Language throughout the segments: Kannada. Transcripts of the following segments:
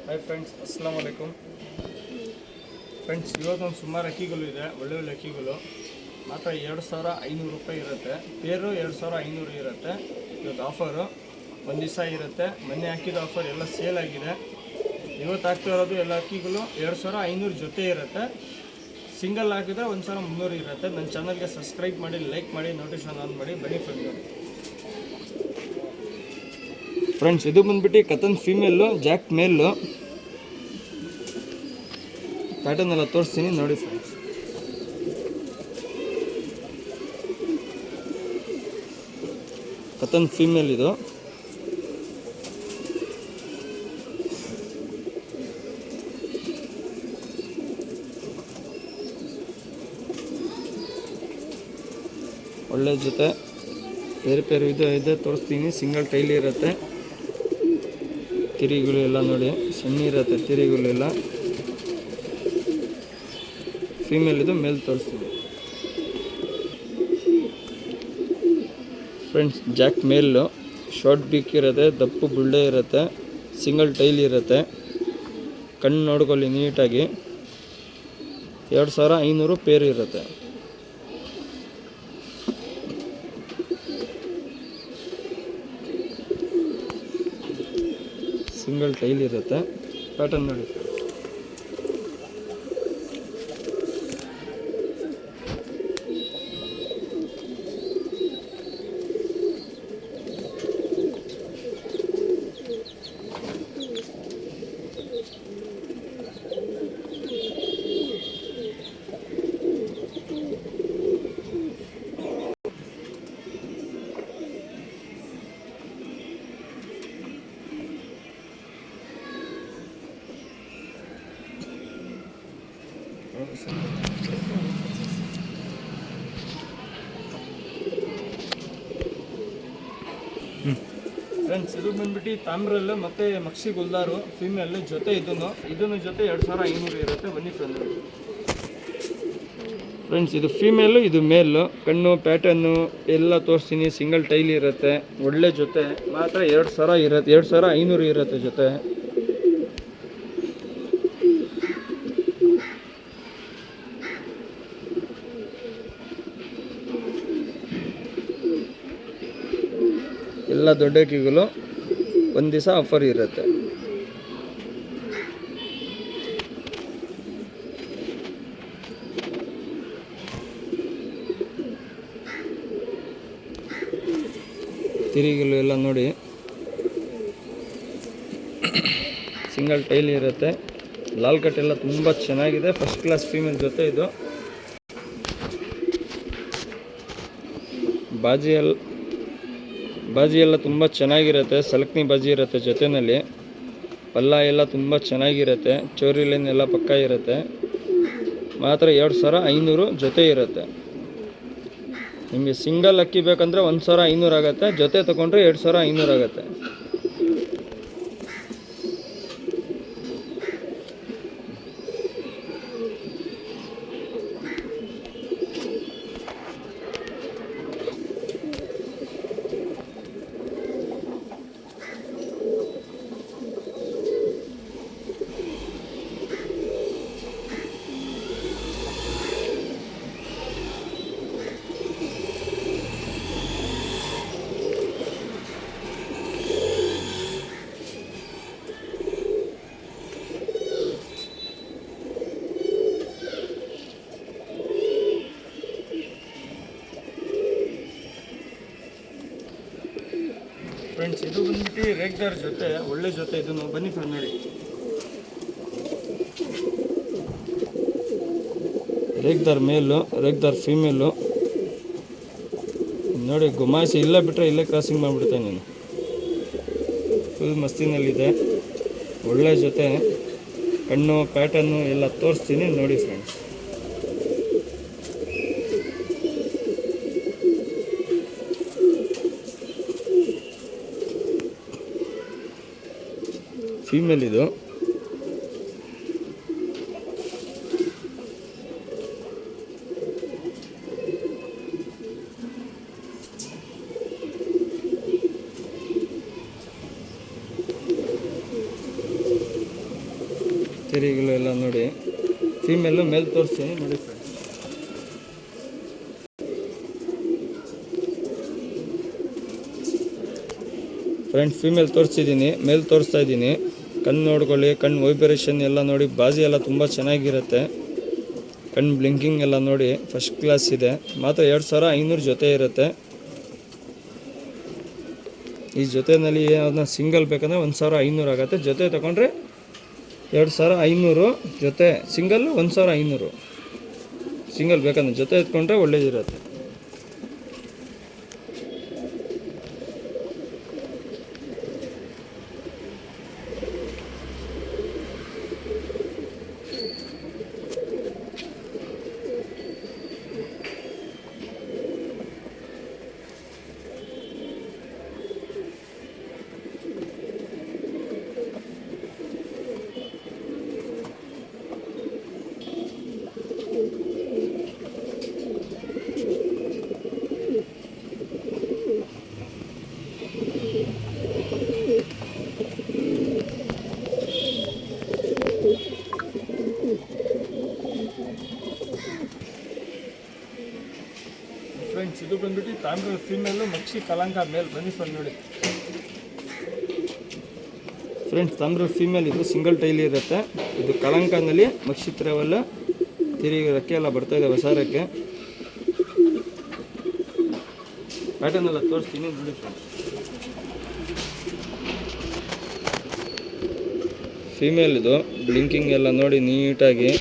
ಹಾಯ್ ಫ್ರೆಂಡ್ಸ್, ಅಸ್ಸಲಾಮ್ ವಲೈಕುಮ್. ಫ್ರೆಂಡ್ಸ್, ಇವತ್ತೊಂದು ಸುಮಾರು ಅಕ್ಕಿಗಳು ಇದೆ, ಒಳ್ಳೆ ಅಕ್ಕಿಗಳು. ಮಾತ್ರ 2500 ರೂಪಾಯಿ ಇರುತ್ತೆ. ಪೇರು 2500 ಇರುತ್ತೆ. ಇವತ್ತು ಆಫರು ಒಂದು ದಿವಸ ಇರುತ್ತೆ. ಮೊನ್ನೆ ಹಾಕಿದ ಆಫರ್ ಎಲ್ಲ ಸೇಲ್ ಆಗಿದೆ. ಇವತ್ತು ಆಗ್ತಾ ಇರೋದು ಎಲ್ಲ ಅಕ್ಕಿಗಳು 2500 ಜೊತೆ ಇರುತ್ತೆ. ಸಿಂಗಲ್ ಹಾಕಿದ್ರೆ 1300 ಇರುತ್ತೆ. ನನ್ನ ಚಾನಲ್ಗೆ ಸಬ್ಸ್ಕ್ರೈಬ್ ಮಾಡಿ, ಲೈಕ್ ಮಾಡಿ, ನೋಟಿಫಿಕೇಶನ್ ಆನ್ ಮಾಡಿ. ಬನ್ನಿ ಫ್ರೆಂಡ್ಸ್, ಇದು ಬಂದ್ಬಿಟ್ಟು ಕತನ್ ಫೀಮೇಲು, ಜಾಕ್ ಮೇಲು. ಪ್ಯಾಟರ್ನ್ ಎಲ್ಲ ತೋರಿಸ್ತೀನಿ ನೋಡಿ ಫ್ರೆಂಡ್ಸ್. ಕತನ್ ಫೀಮೇಲ್ ಇದು. ಒಳ್ಳೆ ಜೊತೆ ಬೇರೆ ಇದೆ ತೋರಿಸ್ತೀನಿ. ಸಿಂಗಲ್ ಟೈಲ್ ಇರುತ್ತೆ. ತಿರಿಗಳು ಎಲ್ಲ ನೋಡಿ ಸಣ್ಣ ಇರುತ್ತೆ. ತಿರಿಗಳು ಎಲ್ಲ ಫೀಮೇಲ್ ಇದು, ಮೇಲ್ ತೋರಿಸ್ತೀನಿ ಫ್ರೆಂಡ್ಸ್. ಜಾಕ್ ಮೇಲು, ಶಾರ್ಟ್ ಬೀಕ್ ಇರುತ್ತೆ, ದಪ್ಪು ಬುಳ್ಳೆ ಇರುತ್ತೆ, ಸಿಂಗಲ್ ಟೈಲ್ ಇರುತ್ತೆ. ಕಣ್ಣು ನೋಡ್ಕೊಳ್ಳಿ ನೀಟಾಗಿ. 2500 ಪೇರು ಇರುತ್ತೆ. ಸಿಂಗಲ್ ಟೈಲ್ ಇರುತ್ತೆ. ಪ್ಯಾಟರ್ನ್ ನೋಡಿ. ಫ್ರೆಂಡ್ಸ್, ಇದು ಬಂದ್ಬಿಟ್ಟು ತಾಮ್ರಲ್ಲು ಮತ್ತು ಮಕ್ಷಿ ಗುಲ್ದಾರು ಫೀಮೇಲ್ ಜೊತೆ. ಇದನ್ನು ಜೊತೆ 2500 ಇರುತ್ತೆ. ಬನ್ನಿ ಫ್ರೆಂಡ್ಸ್, ಇದು ಫೀಮೇಲು, ಇದು ಮೇಲು. ಕಣ್ಣು ಪ್ಯಾಟರ್ನು ಎಲ್ಲ ತೋರಿಸ್ತೀನಿ. ಸಿಂಗಲ್ ಟೈಲ್ ಇರುತ್ತೆ. ಒಳ್ಳೆ ಜೊತೆ. ಮಾತ್ರ 2000 ಇರುತ್ತೆ. 2500 ಇರುತ್ತೆ ಜೊತೆ. ಎಲ್ಲ ದೊಡ್ಡ ಅಕ್ಕಿಗಳು ಒಂದು ದಿವಸ ಆಫರ್ ಇರುತ್ತೆ. ತಿರಿಗಳು ಎಲ್ಲ ನೋಡಿ ಸಿಂಗಲ್ ಟೈಲ್ ಇರುತ್ತೆ. ಲಾಲ್ ಕಟ್ ಎಲ್ಲ ತುಂಬ ಚೆನ್ನಾಗಿದೆ. ಫಸ್ಟ್ ಕ್ಲಾಸ್ ಫೀಮೇಲ್ ಜೊತೆ ಇದು. ಬಾಜಿ ಎಲ್ಲ ತುಂಬ ಚೆನ್ನಾಗಿರುತ್ತೆ. ಸಲಕ್ನಿ ಬಾಜಿ ಇರುತ್ತೆ ಜೊತೆಯಲ್ಲಿ. ಪಲ್ಲ ಎಲ್ಲ ತುಂಬ ಚೆನ್ನಾಗಿರುತ್ತೆ. ಚೋರಿ ಲೈನ್ ಎಲ್ಲ ಪಕ್ಕ ಇರುತ್ತೆ. ಮಾತ್ರ 2500 ಜೊತೆ ಇರುತ್ತೆ. ನಿಮಗೆ ಸಿಂಗಲ್ ಅಕ್ಕಿ ಬೇಕಂದರೆ 1500 ಆಗುತ್ತೆ. ಜೊತೆ ತೊಗೊಂಡ್ರೆ 2500 ಆಗುತ್ತೆ. ಫ್ರೆಂಡ್ಸ್, ಇದು ಬಂದ್ಬಿಟ್ಟು ರೇಗ್ದಾರ್ ಜೊತೆ, ಒಳ್ಳೆ ಜೊತೆ. ಇದನ್ನು ಬನ್ನಿ ಫ್ರೆಂಡ್ ನೋಡಿ. ರೇಗ್ದಾರ್ ಮೇಲು, ರೇಗ್ದಾರ್ ಫೀಮೇಲು ನೋಡಿ. ಗುಮಾಯಿಸಿ ಇಲ್ಲ ಬಿಟ್ಟರೆ ಇಲ್ಲೇ ಕ್ರಾಸಿಂಗ್ ಮಾಡಿಬಿಡ್ತೇನೆ ನೀನು. ಫುಲ್ ಮಸ್ತಿನಲ್ಲಿದೆ. ಒಳ್ಳೆ ಜೊತೆ. ಕಣ್ಣು ಪ್ಯಾಟರ್ನು ಎಲ್ಲ ತೋರಿಸ್ತೀನಿ ನೋಡಿ ಫ್ರೆಂಡ್ಸ್. ಫೀಮೇಲ್ ಇದು. ತಿರಿಗಳು ಎಲ್ಲ ನೋಡಿ. ಫೀಮೇಲು ಮೇಲೆ ತೋರಿಸ್ತೀನಿ ನೋಡಿ ಫ್ರೆಂಡ್ಸ್. ಫ್ರೆಂಡ್ಸ್ ಫೀಮೇಲ್ ತೋರಿಸಿದ್ದೀನಿ, ಮೇಲೆ ತೋರಿಸ್ತಾ ಇದ್ದೀನಿ. ಕಣ್ಣು ನೋಡ್ಕೊಳ್ಳಿ, ಕಣ್ಣು ವೈಬ್ರೇಷನ್ ಎಲ್ಲ ನೋಡಿ, ಬಾಜಿ ಎಲ್ಲ ತುಂಬ ಚೆನ್ನಾಗಿರುತ್ತೆ. ಕಣ್ಣು ಬ್ಲಿಂಕಿಂಗ್ ಎಲ್ಲ ನೋಡಿ ಫಸ್ಟ್ ಕ್ಲಾಸ್ ಇದೆ. ಮಾತ್ರ 2500 ಜೊತೆ ಇರುತ್ತೆ. ಈ ಜೊತೆಯಲ್ಲಿ ಅದನ್ನ ಸಿಂಗಲ್ ಬೇಕಂದರೆ 1500 ಆಗುತ್ತೆ. ಜೊತೆ ತಗೊಂಡ್ರೆ 2500, ಜೊತೆ ಸಿಂಗಲ್ಲು 1500. ಸಿಂಗಲ್ ಬೇಕಂದ್ರೆ ಜೊತೆ ಎತ್ಕೊಂಡ್ರೆ ಒಳ್ಳೇದಿರುತ್ತೆ. ಫ್ರೆಂಡ್ಸ್ ಇದು ಬಂದ್ಬಿಟ್ಟು ತಾಮ್ರ ಫೀಮೇಲು ಮಕ್ಷಿ ಕಲಂಕ ಮೇಲ್. ಬನ್ನಿ ಫ್ರೆಂಡ್ ನೋಡಿ ಫ್ರೆಂಡ್ಸ್, ತಾಮ್ರ ಫೀಮೇಲ್ ಇದು ಸಿಂಗಲ್ ಟೈಲ್ ಇರುತ್ತೆ. ಇದು ಕಲಂಕನಲ್ಲಿ ಮಕ್ಷಿ ಥರವೆಲ್ಲ ತಿರುಗಿ ರೆಕ್ಕೆ ಎಲ್ಲ ಬರ್ತಾಯಿದೆ ಹೊಸ ರೆಕ್ಕೆ. ಪ್ಯಾಟರ್ನ್ ಎಲ್ಲ ತೋರಿಸ್ತೀನಿ ನೋಡಿ ಫ್ರೆಂಡ್ಸ್. ಫೀಮೇಲ್ ಇದು ಬ್ಲಿಂಕಿಂಗ್ ಎಲ್ಲ ನೋಡಿ ನೀಟಾಗಿ.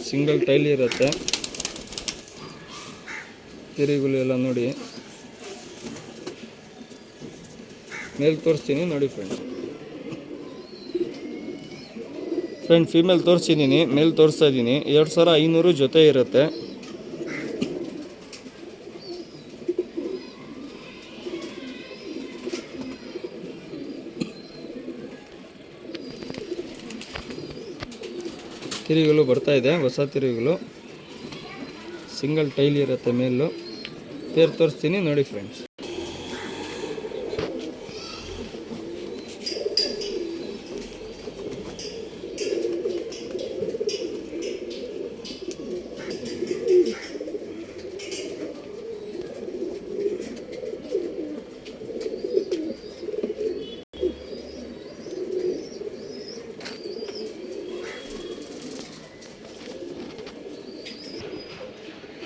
ಸಿಂಗಲ್ ಟೈಲ್ ಇರುತ್ತೆ. ತಿರುಗುಲು ಎಲ್ಲ ನೋಡಿ. ಮೇಲೆ ತೋರಿಸ್ತೀನಿ ನೋಡಿ ಫ್ರೆಂಡ್ಸ್. ಫೀಮೇಲ್ ತೋರಿಸಿದ್ದೀನಿ, ಮೇಲೆ ತೋರಿಸ್ತಾ ಇದ್ದೀನಿ. 2500 ಜೊತೆ ಇರುತ್ತೆ. ತಿರುಗುಲು ಬರ್ತಾ ಇದೆ, ಹೊಸ ತಿರುಗುಲು. ಸಿಂಗಲ್ ಟೈಲ್ ಇರುತ್ತೆ ಮೇಲು. ಪೇರ್ ತೋರಿಸ್ತೀನಿ ನೋಡಿ ಫ್ರೆಂಡ್ಸ್.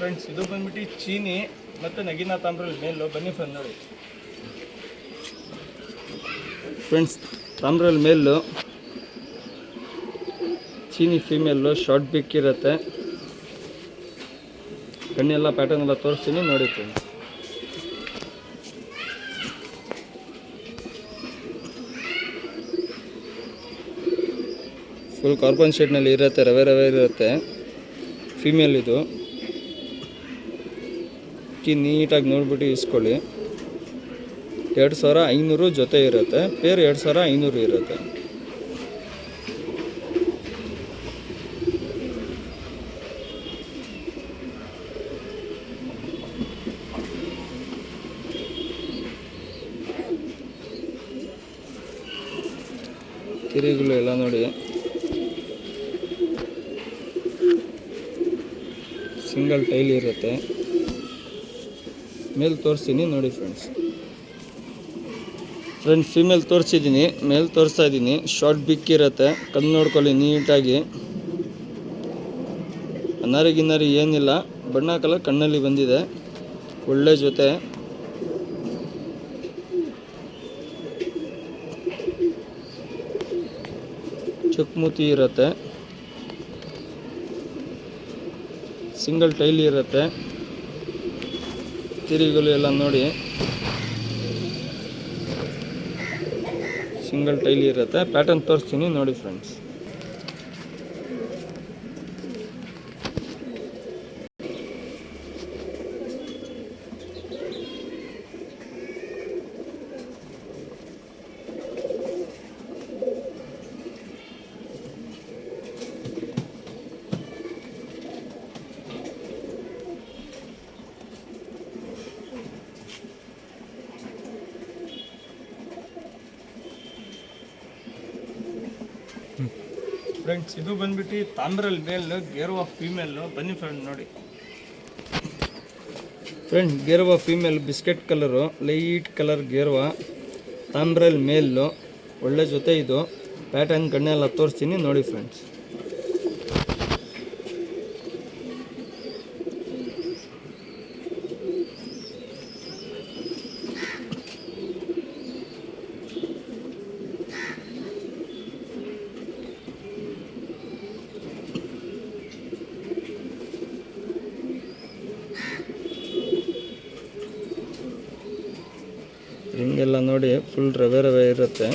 ಫ್ರೆಂಡ್ಸ್ ಇದು ಬಂದ್ಬಿಟ್ಟು ಚೀನಿ ಮತ್ತು ನಗಿನಾ ತಾಮ್ರಲ್ಲಿ ಮೇಲು. ಬನ್ನಿ ಫ್ರೆಂಡ್ ನೋಡಿ ಫ್ರೆಂಡ್ಸ್, ತಾಮ್ರಲ್ಲಿ ಮೇಲು ಚೀನಿ ಫೀಮೇಲು. ಶಾರ್ಟ್ ಬಿಕ್ ಇರುತ್ತೆ. ಕಣ್ಣೆಲ್ಲ ಪ್ಯಾಟರ್ನ್ ಎಲ್ಲ ತೋರಿಸ್ತೀನಿ ನೋಡಿ ಫ್ರೆಂಡ್ಸ್. ಫುಲ್ ಕಾರ್ಬನ್ ಶೇಡ್ನಲ್ಲಿ ಇರುತ್ತೆ, ರವೆ ರವೆ ಇರುತ್ತೆ. ಫೀಮೇಲ್ ಇದು. ನೀಟಾಗಿ ನೋಡ್ಬಿಟ್ಟು ಇಸ್ಕೊಳ್ಳಿ. 2500 ಜೊತೆ ಇರುತ್ತೆ. ಪೇರ್ 2500 ಇರುತ್ತೆ. ತಿರುಗುಲು ಎಲ್ಲ ನೋಡಿ. ಸಿಂಗಲ್ ಟೈಲ್ ಇರುತ್ತೆ. ಮೇಲೆ ತೋರಿಸ್ತೀನಿ ನೋಡಿ ಫ್ರೆಂಡ್ಸ್. ಫೀಮೇಲ್ ತೋರಿಸಿದ್ದೀನಿ, ಮೇಲೆ ತೋರಿಸ್ತಾ ಇದ್ದೀನಿ. ಶಾರ್ಟ್ ಬಿಕ್ ಇರುತ್ತೆ. ಕಣ್ಣು ನೋಡ್ಕೊಳ್ಳಿ ನೀಟಾಗಿ. ಗಿನ್ನರಿ ಏನಿಲ್ಲ, ಬಣ್ಣ ಕಲರ್ ಕಣ್ಣಲ್ಲಿ ಬಂದಿದೆ. ಒಳ್ಳೆ ಜೊತೆ. ಚುಕ್ಮೂತಿ ಇರುತ್ತೆ. ಸಿಂಗಲ್ ಟೈಲ್ ಇರುತ್ತೆ. ತಿರುಗುಲು ಎಲ್ಲ ನೋಡಿ. ಸಿಂಗಲ್ ಟೈಲ್ ಇರುತ್ತೆ. ಪ್ಯಾಟರ್ನ್ ತೋರಿಸ್ತೀನಿ ನೋಡಿ ಫ್ರೆಂಡ್ಸ್. ಫ್ರೆಂಡ್ಸ್ ಇದು ಬಂದ್ಬಿಟ್ಟು ತಾಮ್ರಲ್ಲಿ ಮೇಲ್ ಗೇರ್ವಾ ಫೀಮೇಲು. ಬನ್ನಿ ಫ್ರೆಂಡ್ ನೋಡಿ ಫ್ರೆಂಡ್, ಗೇರ್ವಾ female biscuit colour, light colour ಗೇರ್ವಾ, ತಾಮ್ರಲ್ಲಿ ಮೇಲು, ಒಳ್ಳೆ ಜೊತೆ. ಇದು ಪ್ಯಾಟರ್ನ್ ಕಣ್ಣೆಲ್ಲ ತೋರಿಸ್ತೀನಿ ನೋಡಿ ಫ್ರೆಂಡ್ಸ್. ಹಿಂಗೆಲ್ಲ ನೋಡಿ ಫುಲ್ ರವೆ ಇರುತ್ತೆ.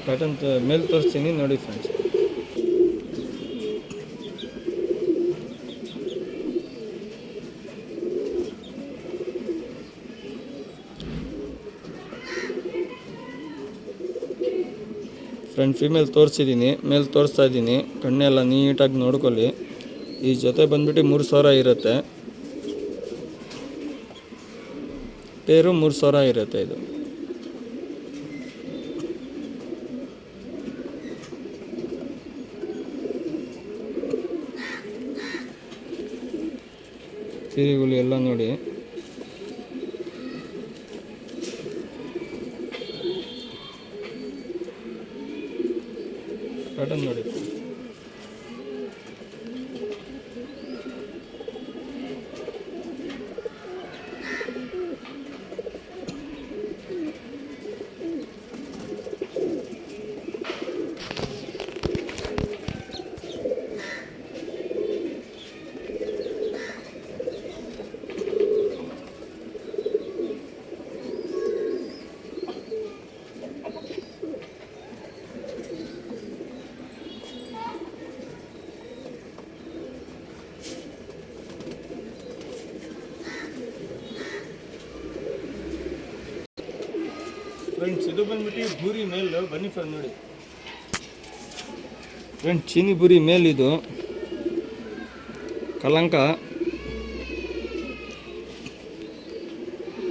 ಪ್ಯಾಟರ್ನ್ ಮೇಲೆ ತೋರಿಸ್ತೀನಿ ನೋಡಿ ಫ್ರೆಂಡ್ಸ್. ಫ್ರೆಂಡ್ ಫೀಮೇಲ್ ತೋರಿಸಿದ್ದೀನಿ, ಮೇಲೆ ತೋರಿಸ್ತಾ ಇದ್ದೀನಿ. ಕಣ್ಣೆಲ್ಲ ನೀಟಾಗಿ ನೋಡ್ಕೊಳ್ಳಿ. ಈ ಜೊತೆ ಬಂದ್ಬಿಟ್ಟು 3000 ಇರುತ್ತೆ. ಪೇರು 3000 ಇರುತ್ತೆ. ಇದು ಸೀರೆಗಳು ಎಲ್ಲ ನೋಡಿ. ಪ್ಯಾಟರ್ನ್ ನೋಡಿ. ಫ್ರೆಂಡ್ಸ್ ಇದು ಬಂದ್ಬಿಟ್ಟು ಬೂರಿ ಮೇಲು. ಬನ್ನಿ ಫ್ರೆಂಡ್ ನೋಡಿ ಫ್ರೆಂಡ್, ಚೀನಿ ಬೂರಿ ಮೇಲ್. ಇದು ಕಲಂಕ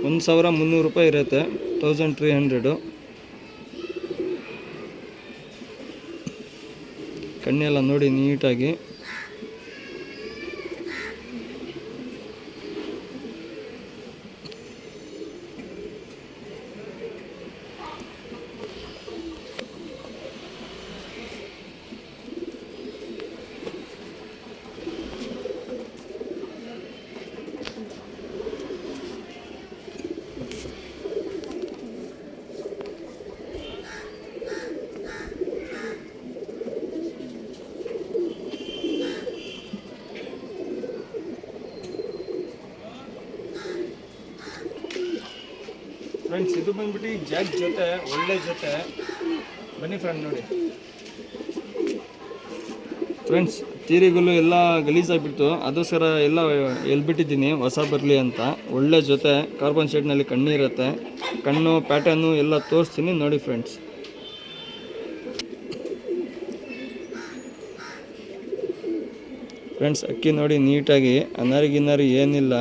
1300 ರೂಪಾಯಿ ಇರುತ್ತೆ. 1300. ಕಣ್ಣೆಲ್ಲ ನೋಡಿ ನೀಟಾಗಿ. ಫ್ರೆಂಡ್ಸ್ ಇದು ಬಂದ್ಬಿಟ್ಟು ಜಾಕ್ ಜೊತೆ, ಒಳ್ಳೆ ಜೊತೆ. ಬನ್ನಿ ಫ್ರೆಂಡ್ ನೋಡಿ ಫ್ರೆಂಡ್ಸ್. ತೀರಿಗಳು ಎಲ್ಲ ಗಲೀಜಾಗಿಬಿಡ್ತು, ಅದಕ್ಕೋಸ್ಕರ ಎಲ್ಲ ಎಲ್ಬಿಟ್ಟಿದ್ದೀನಿ ಹೊಸ ಬರಲಿ ಅಂತ. ಒಳ್ಳೆ ಜೊತೆ, ಕಾರ್ಬನ್ ಶೇಡ್ನಲ್ಲಿ ಕಣ್ಣು ಇರುತ್ತೆ. ಕಣ್ಣು ಪ್ಯಾಟರ್ನು ಎಲ್ಲ ತೋರಿಸ್ತೀನಿ ನೋಡಿ ಫ್ರೆಂಡ್ಸ್. ಫ್ರೆಂಡ್ಸ್ ಅಕ್ಕಿ ನೋಡಿ ನೀಟಾಗಿ, ಅನಾರಿ ಏನಿಲ್ಲ,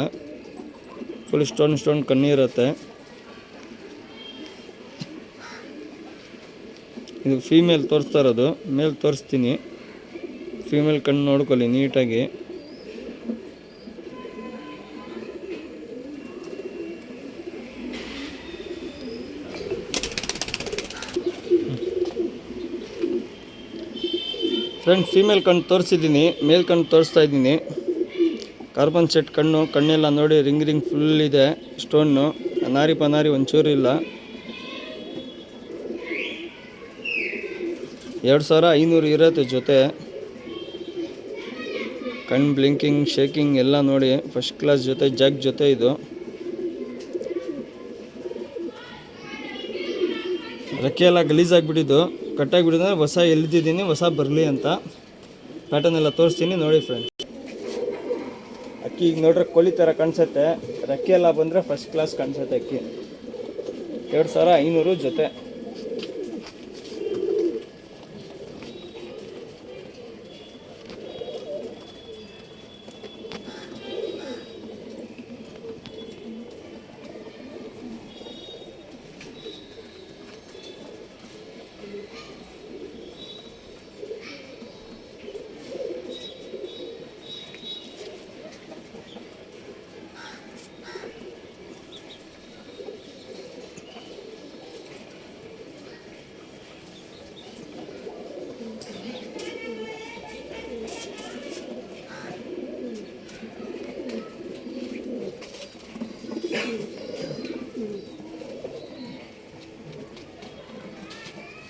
ಫುಲ್ ಸ್ಟೋನ್ ಕಣ್ಣು ಇರುತ್ತೆ. ಇದು ಫೀಮೇಲ್ ತೋರಿಸ್ತಾ ಇರೋದು, ಮೇಲ್ ತೋರಿಸ್ತೀನಿ. ಫೀಮೇಲ್ ಕಣ್ಣು ನೋಡ್ಕೊಳ್ಳಿ ನೀಟಾಗಿ. ಫ್ರೆಂಡ್ ಫೀಮೇಲ್ ಕಣ್ಣು ತೋರಿಸಿದ್ದೀನಿ, ಮೇಲ್ ಕಣ್ಣು ತೋರಿಸ್ತಾ ಇದ್ದೀನಿ. ಕಾರ್ಬನ್ ಸೆಟ್ ಕಣ್ಣೆಲ್ಲ ನೋಡಿ ರಿಂಗ್ ಫುಲ್ ಇದೆ. ಸ್ಟೋನು ಅನಾರಿ ಒಂಚೂರು ಇಲ್ಲ. 2500 ಇರುತ್ತೆ ಜೊತೆ. ಕಣ್ಣು ಬ್ಲಿಂಕಿಂಗ್, ಶೇಕಿಂಗ್ ಎಲ್ಲ ನೋಡಿ ಫಸ್ಟ್ ಕ್ಲಾಸ್ ಜೊತೆ, ಜಾಕ್ ಜೊತೆ. ಇದು ರೆಕ್ಕೆ ಎಲ್ಲ ಗಲೀಜಾಗಿಬಿಟ್ಟಿದ್ದು, ಕಟ್ಟಾಗಿಬಿಟ್ಟಿದ್ರೆ ಹೊಸ ಎಲ್ದಿದ್ದೀನಿ, ಹೊಸ ಬರಲಿ ಅಂತ. ಪ್ಯಾಟರ್ನ್ ಎಲ್ಲ ತೋರಿಸ್ತೀನಿ ನೋಡಿ ಫ್ರೆಂಡ್ಸ್. ಅಕ್ಕಿ ಈಗ ನೋಡ್ರೆ ಕೋಳಿ ಥರ ಕಾಣಿಸುತ್ತೆ. ರೆಕ್ಕೆ ಎಲ್ಲ ಬಂದರೆ ಫಸ್ಟ್ ಕ್ಲಾಸ್ ಕಾಣಿಸುತ್ತೆ ಅಕ್ಕಿ. 2500 ಜೊತೆ.